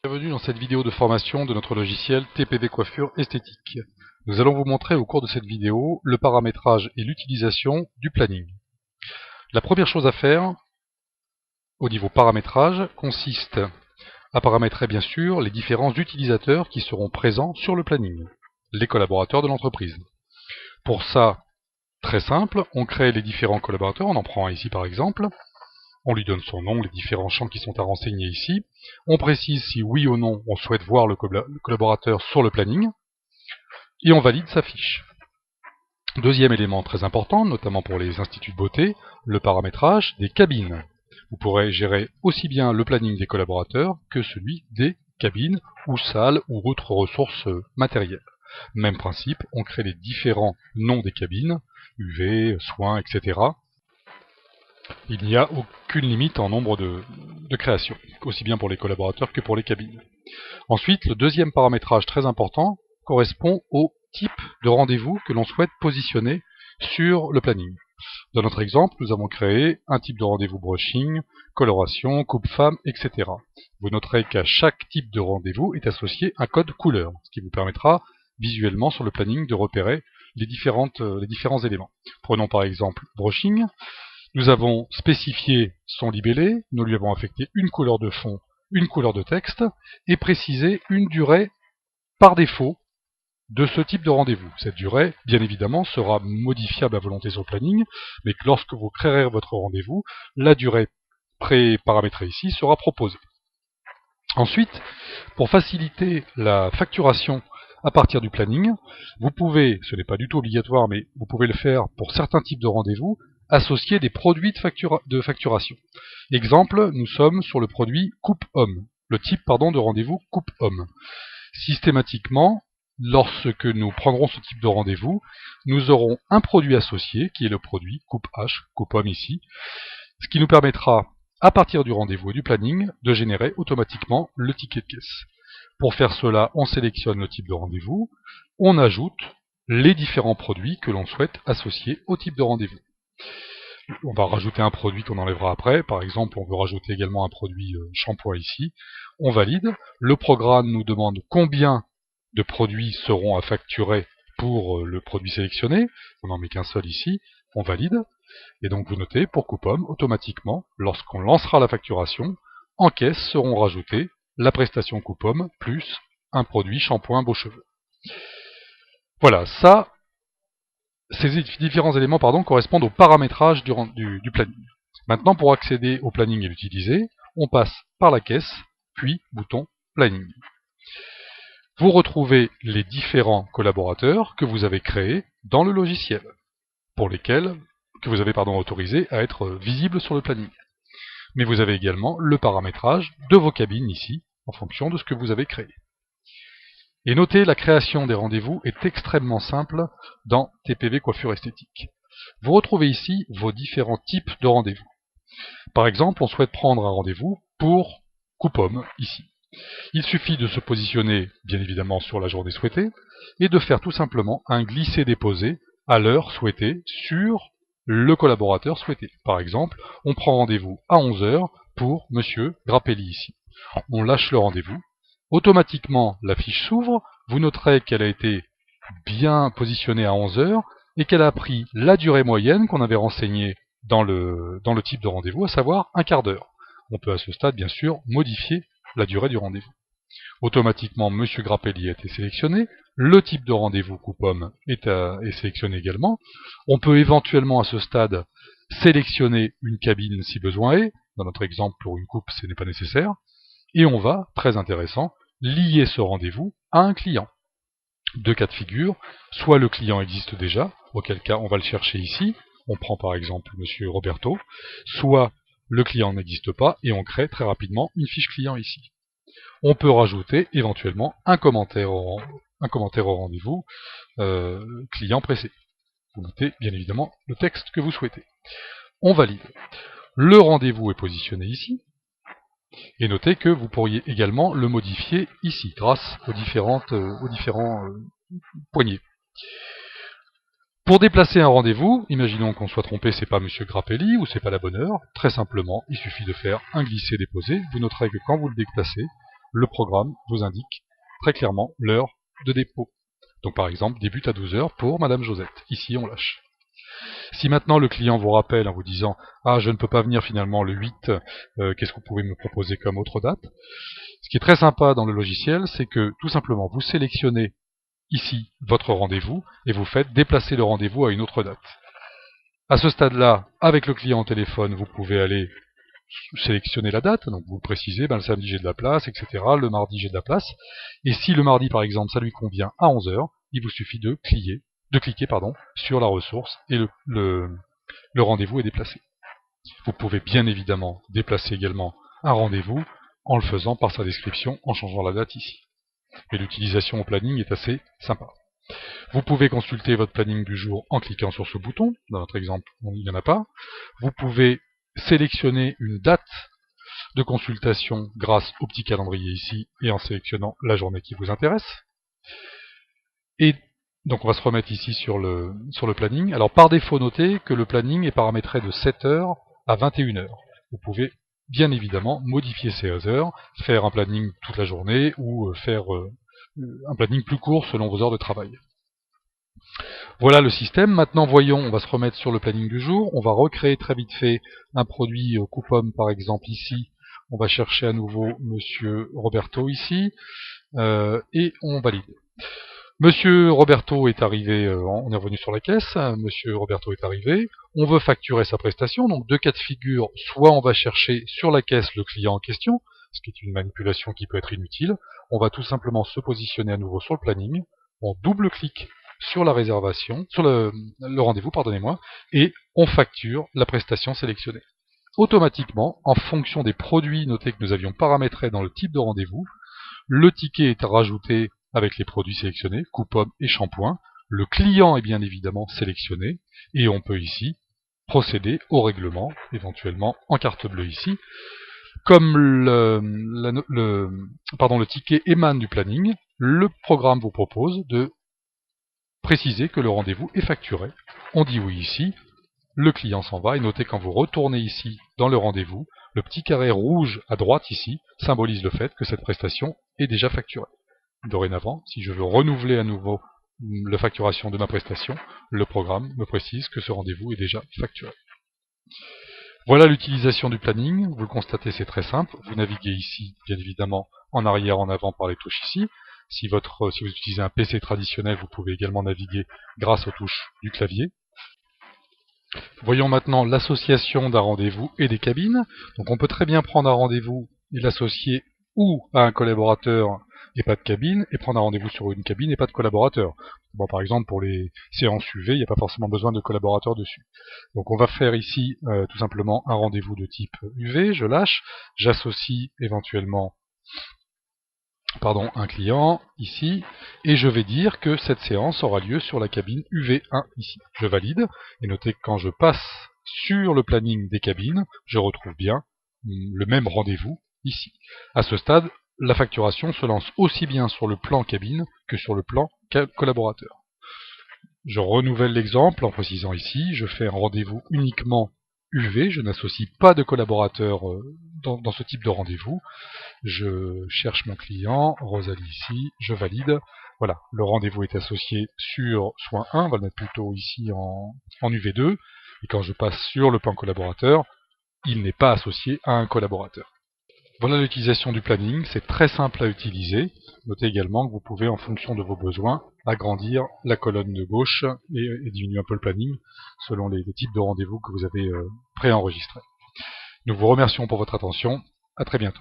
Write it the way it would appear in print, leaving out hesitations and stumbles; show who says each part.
Speaker 1: Bienvenue dans cette vidéo de formation de notre logiciel TPV Coiffure Esthétique. Nous allons vous montrer au cours de cette vidéo le paramétrage et l'utilisation du planning. La première chose à faire au niveau paramétrage consiste à paramétrer bien sûr les différents utilisateurs qui seront présents sur le planning, les collaborateurs de l'entreprise. Pour ça, très simple, on crée les différents collaborateurs, on en prend un ici par exemple. On lui donne son nom, les différents champs qui sont à renseigner ici. On précise si oui ou non on souhaite voir le collaborateur sur le planning. Et on valide sa fiche. Deuxième élément très important, notamment pour les instituts de beauté, le paramétrage des cabines. Vous pourrez gérer aussi bien le planning des collaborateurs que celui des cabines ou salles ou autres ressources matérielles. Même principe, on crée les différents noms des cabines, UV, soins, etc. Il n'y a aucune limite en nombre de créations, aussi bien pour les collaborateurs que pour les cabines. Ensuite, le deuxième paramétrage très important correspond au type de rendez-vous que l'on souhaite positionner sur le planning. Dans notre exemple, nous avons créé un type de rendez-vous brushing, coloration, coupe-femme, etc. Vous noterez qu'à chaque type de rendez-vous est associé un code couleur, ce qui vous permettra visuellement sur le planning de repérer les différents éléments. Prenons par exemple brushing. Nous avons spécifié son libellé, nous lui avons affecté une couleur de fond, une couleur de texte, et précisé une durée par défaut de ce type de rendez-vous. Cette durée, bien évidemment, sera modifiable à volonté sur le planning, mais que lorsque vous créerez votre rendez-vous, la durée pré-paramétrée ici sera proposée. Ensuite, pour faciliter la facturation à partir du planning, vous pouvez, ce n'est pas du tout obligatoire, mais vous pouvez le faire pour certains types de rendez-vous, associer des produits de facturation. Exemple, nous sommes sur le produit coupe-homme, le type de rendez-vous coupe-homme. Systématiquement, lorsque nous prendrons ce type de rendez-vous, nous aurons un produit associé, qui est le produit coupe-H, coupe-homme ici, ce qui nous permettra, à partir du rendez-vous et du planning, de générer automatiquement le ticket de caisse. Pour faire cela, on sélectionne le type de rendez-vous, on ajoute les différents produits que l'on souhaite associer au type de rendez-vous. On va rajouter un produit qu'on enlèvera après. Par exemple, on veut rajouter également un produit shampoing ici. On valide. Le programme nous demande combien de produits seront à facturer pour le produit sélectionné. On n'en met qu'un seul ici. On valide. Et donc vous notez, pour coupe-homme, automatiquement, lorsqu'on lancera la facturation, en caisse seront rajoutés la prestation coupe-homme plus un produit shampoing beaux cheveux. Voilà, ça, ces différents éléments correspondent au paramétrage du planning. Maintenant, pour accéder au planning et l'utiliser, on passe par la caisse, puis bouton planning. Vous retrouvez les différents collaborateurs que vous avez créés dans le logiciel, pour lesquels que vous avez autorisé à être visibles sur le planning. Mais vous avez également le paramétrage de vos cabines ici, en fonction de ce que vous avez créé. Et notez, la création des rendez-vous est extrêmement simple dans TPV Coiffure Esthétique. Vous retrouvez ici vos différents types de rendez-vous. Par exemple, on souhaite prendre un rendez-vous pour coupe-homme, ici. Il suffit de se positionner, bien évidemment, sur la journée souhaitée, et de faire tout simplement un glisser-déposer à l'heure souhaitée sur le collaborateur souhaité. Par exemple, on prend rendez-vous à 11 h pour Monsieur Grappelli ici. On lâche le rendez-vous. Automatiquement, la fiche s'ouvre. Vous noterez qu'elle a été bien positionnée à 11 h et qu'elle a pris la durée moyenne qu'on avait renseignée dans le type de rendez-vous, à savoir un quart d'heure. On peut à ce stade, bien sûr, modifier la durée du rendez-vous. Automatiquement, Monsieur Grappelli a été sélectionné. Le type de rendez-vous coupe-homme est sélectionné également. On peut éventuellement à ce stade sélectionner une cabine si besoin est. Dans notre exemple, pour une coupe, ce n'est pas nécessaire. Et on va, très intéressant, lier ce rendez-vous à un client. Deux cas de figure, soit le client existe déjà, auquel cas on va le chercher ici, on prend par exemple Monsieur Roberto, soit le client n'existe pas et on crée très rapidement une fiche client ici. On peut rajouter éventuellement un commentaire au rendez-vous client pressé. Vous mettez bien évidemment le texte que vous souhaitez. On valide. Le rendez-vous est positionné ici. Et notez que vous pourriez également le modifier ici, grâce aux différents poignées. Pour déplacer un rendez-vous, imaginons qu'on soit trompé, c'est pas Monsieur Grappelli ou c'est pas la bonne heure. Très simplement, il suffit de faire un glisser-déposer. Vous noterez que quand vous le déplacez, le programme vous indique très clairement l'heure de dépôt. Donc par exemple, débute à 12 heures pour Madame Josette. Ici, on lâche. Si maintenant le client vous rappelle en vous disant « Ah, je ne peux pas venir finalement le 8, qu'est-ce que vous pouvez me proposer comme autre date ?» Ce qui est très sympa dans le logiciel, c'est que tout simplement, vous sélectionnez ici votre rendez-vous et vous faites déplacer le rendez-vous à une autre date. À ce stade-là, avec le client au téléphone, vous pouvez aller sélectionner la date, donc vous précisez, le samedi j'ai de la place, etc., le mardi j'ai de la place, et si le mardi par exemple ça lui convient à 11 heures, il vous suffit de cliquer sur la ressource et le rendez-vous est déplacé. Vous pouvez bien évidemment déplacer également un rendez-vous en le faisant par sa description, en changeant la date ici. Mais l'utilisation au planning est assez sympa. Vous pouvez consulter votre planning du jour en cliquant sur ce bouton. Dans notre exemple, il n'y en a pas. Vous pouvez sélectionner une date de consultation grâce au petit calendrier ici et en sélectionnant la journée qui vous intéresse. Et donc on va se remettre ici sur le planning. Alors par défaut, notez que le planning est paramétré de 7h à 21h. Vous pouvez bien évidemment modifier ces heures, faire un planning toute la journée ou faire un planning plus court selon vos heures de travail. Voilà le système. Maintenant voyons, on va se remettre sur le planning du jour. On va recréer très vite fait un produit coupon par exemple ici. On va chercher à nouveau Monsieur Roberto ici et on valide. Monsieur Roberto est arrivé, on est revenu sur la caisse, Monsieur Roberto est arrivé, on veut facturer sa prestation, donc deux cas de figure, soit on va chercher sur la caisse le client en question, ce qui est une manipulation qui peut être inutile, on va tout simplement se positionner à nouveau sur le planning, on double-clique sur la réservation, sur le rendez-vous, pardonnez-moi, et on facture la prestation sélectionnée. Automatiquement, en fonction des produits notés que nous avions paramétrés dans le type de rendez-vous, le ticket est rajouté avec les produits sélectionnés, coupe-pomme et shampoing. Le client est bien évidemment sélectionné et on peut ici procéder au règlement, éventuellement en carte bleue ici. Comme le ticket émane du planning, le programme vous propose de préciser que le rendez-vous est facturé. On dit oui ici, le client s'en va et notez quand vous retournez ici dans le rendez-vous, le petit carré rouge à droite ici symbolise le fait que cette prestation est déjà facturée. Dorénavant, si je veux renouveler à nouveau la facturation de ma prestation, le programme me précise que ce rendez-vous est déjà facturé. Voilà l'utilisation du planning. Vous le constatez, c'est très simple. Vous naviguez ici, bien évidemment, en arrière, en avant par les touches ici. Si vous utilisez un PC traditionnel, vous pouvez également naviguer grâce aux touches du clavier. Voyons maintenant l'association d'un rendez-vous et des cabines. Donc on peut très bien prendre un rendez-vous et l'associer ou à un collaborateur et pas de cabine, et prendre un rendez-vous sur une cabine et pas de collaborateur. Bon, par exemple, pour les séances UV, il n'y a pas forcément besoin de collaborateur dessus. Donc on va faire ici tout simplement un rendez-vous de type UV, je lâche, j'associe éventuellement un client ici, et je vais dire que cette séance aura lieu sur la cabine UV1 ici. Je valide, et notez que quand je passe sur le planning des cabines, je retrouve bien le même rendez-vous ici. À ce stade, la facturation se lance aussi bien sur le plan cabine que sur le plan collaborateur. Je renouvelle l'exemple en précisant ici, je fais un rendez-vous uniquement UV, je n'associe pas de collaborateur dans ce type de rendez-vous. Je cherche mon client, Rosalie ici, je valide. Voilà, le rendez-vous est associé sur soin 1, on va le mettre plutôt ici en UV2. Et quand je passe sur le plan collaborateur, il n'est pas associé à un collaborateur. Voilà l'utilisation du planning, c'est très simple à utiliser. Notez également que vous pouvez, en fonction de vos besoins, agrandir la colonne de gauche et diminuer un peu le planning selon les types de rendez-vous que vous avez préenregistrés. Nous vous remercions pour votre attention, à très bientôt.